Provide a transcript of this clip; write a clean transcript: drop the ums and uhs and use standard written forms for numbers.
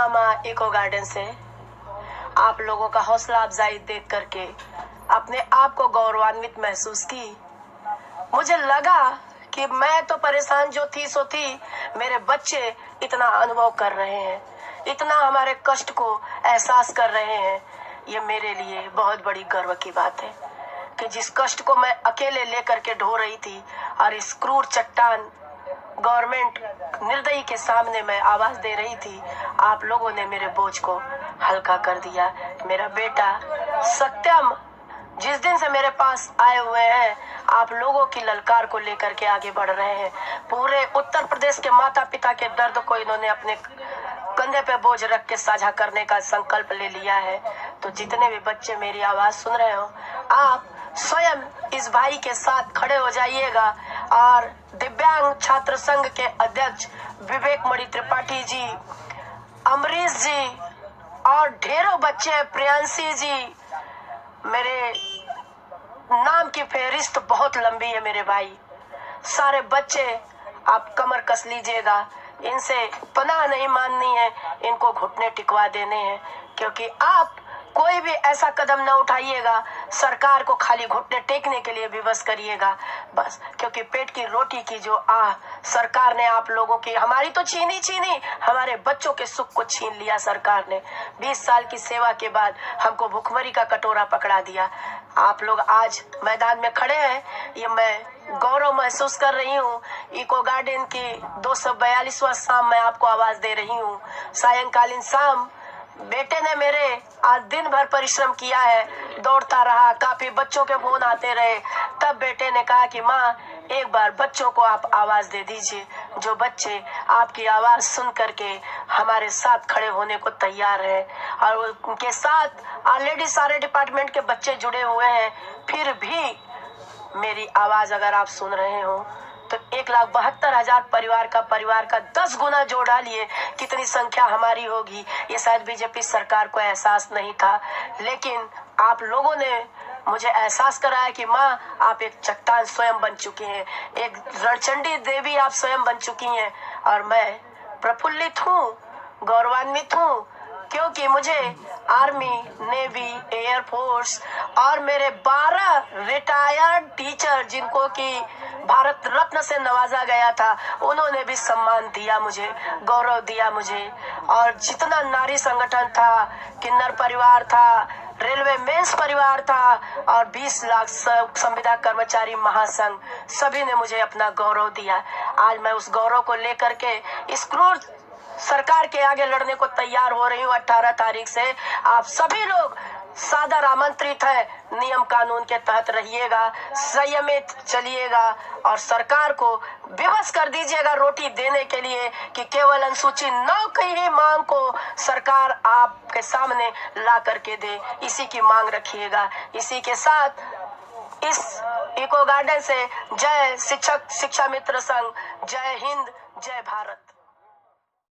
मामा eco garden से आप लोगों का हौसला अफजाई देख करके अपने आप को गौरवान्वित महसूस की। मुझे लगा कि मैं तो परेशान जो थी सो थी, मेरे बच्चे इतना अनुभव कर रहे हैं, इतना हमारे कष्ट को एहसास कर रहे हैं। ये मेरे लिए बहुत बड़ी गर्व की बात है कि जिस कष्ट को मैं अकेले लेकर के ढो रही थी और इस क्रूर चट्टान गवर्नमेंट निर्दयी के सामने मैं आवाज दे रही थी, आप लोगों ने मेरे बोझ को हल्का कर दिया। मेरा बेटा सत्यम जिस दिन से मेरे पास आए हुए हैं, आप लोगों की ललकार को लेकर के आगे बढ़ रहे हैं। पूरे उत्तर प्रदेश के माता पिता के दर्द को इन्होंने अपने कंधे पे बोझ रख के साझा करने का संकल्प ले लिया है। तो जितने भी बच्चे मेरी आवाज सुन रहे हो, आप स्वयं इस भाई के साथ खड़े हो जाइएगा और दिव्यांग छात्र संघ के अध्यक्ष विवेक मणि त्रिपाठी जी, अमरीश जी और ढेरों बच्चे, प्रियांशी जी, मेरे नाम की फेहरिस्त बहुत लंबी है मेरे भाई। सारे बच्चे आप कमर कस लीजिएगा, इनसे पनाह नहीं माननी है, इनको घुटने टिकवा देने हैं। क्योंकि आप कोई भी ऐसा कदम न उठाइएगा सरकार को खाली घुटने टेकने के लिए विवश करिएगा बस। क्योंकि पेट की रोटी की जो सरकार ने आप लोगों की, हमारी तो छीनी, हमारे बच्चों के सुख को छीन लिया सरकार ने। 20 साल की सेवा के बाद हमको भुखमरी का कटोरा पकड़ा दिया। आप लोग आज मैदान में खड़े हैं, ये मैं गौरव महसूस कर रही हूँ। इको गार्डन की 242वां शाम मैं आपको आवाज दे रही हूँ। सायंकालीन शाम बेटे ने मेरे आज दिन भर परिश्रम किया है, दौड़ता रहा, काफी बच्चों के फोन आते रहे। तब बेटे ने कहा कि माँ एक बार बच्चों को आप आवाज दे दीजिए, जो बच्चे आपकी आवाज सुन करके हमारे साथ खड़े होने को तैयार है। और उनके साथ ऑलरेडी सारे डिपार्टमेंट के बच्चे जुड़े हुए हैं। फिर भी मेरी आवाज अगर आप सुन रहे हो तो 1,72,000 परिवार का 10 गुना जोड़ डालिए, कितनी संख्या हमारी होगी। ये शायद बीजेपी सरकार को एहसास नहीं था, लेकिन आप लोगों ने मुझे एहसास कराया कि माँ आप एक चट्टान स्वयं बन चुकी हैं, एक रणचंडी देवी आप स्वयं बन चुकी हैं। और मैं प्रफुल्लित हूँ, गौरवान्वित हूँ, क्योंकि मुझे आर्मी, नेवी, एयरफोर्स और मेरे 12 रिटायर्ड टीचर जिनको कि भारत रत्न से नवाजा गया था, उन्होंने भी सम्मान दिया मुझे, गौरव दिया मुझे। और जितना नारी संगठन था, किन्नर परिवार था, रेलवे मेंस परिवार था और 20 लाख संविदा कर्मचारी महासंघ, सभी ने मुझे अपना गौरव दिया। आज मैं उस गौरव को लेकर के इस क्रूर सरकार के आगे लड़ने को तैयार हो रही हूँ। 18 तारीख से आप सभी लोग सादर आमंत्रित है, नियम कानून के तहत रहिएगा, संयमित चलिएगा और सरकार को विवश कर दीजिएगा रोटी देने के लिए कि केवल अनुसूची 9 की ही मांग को सरकार आपके सामने ला करके दे, इसी की मांग रखिएगा। इसी के साथ इस इको गार्डन से जय शिक्षक शिक्षा मित्र संघ, जय हिंद, जय भारत।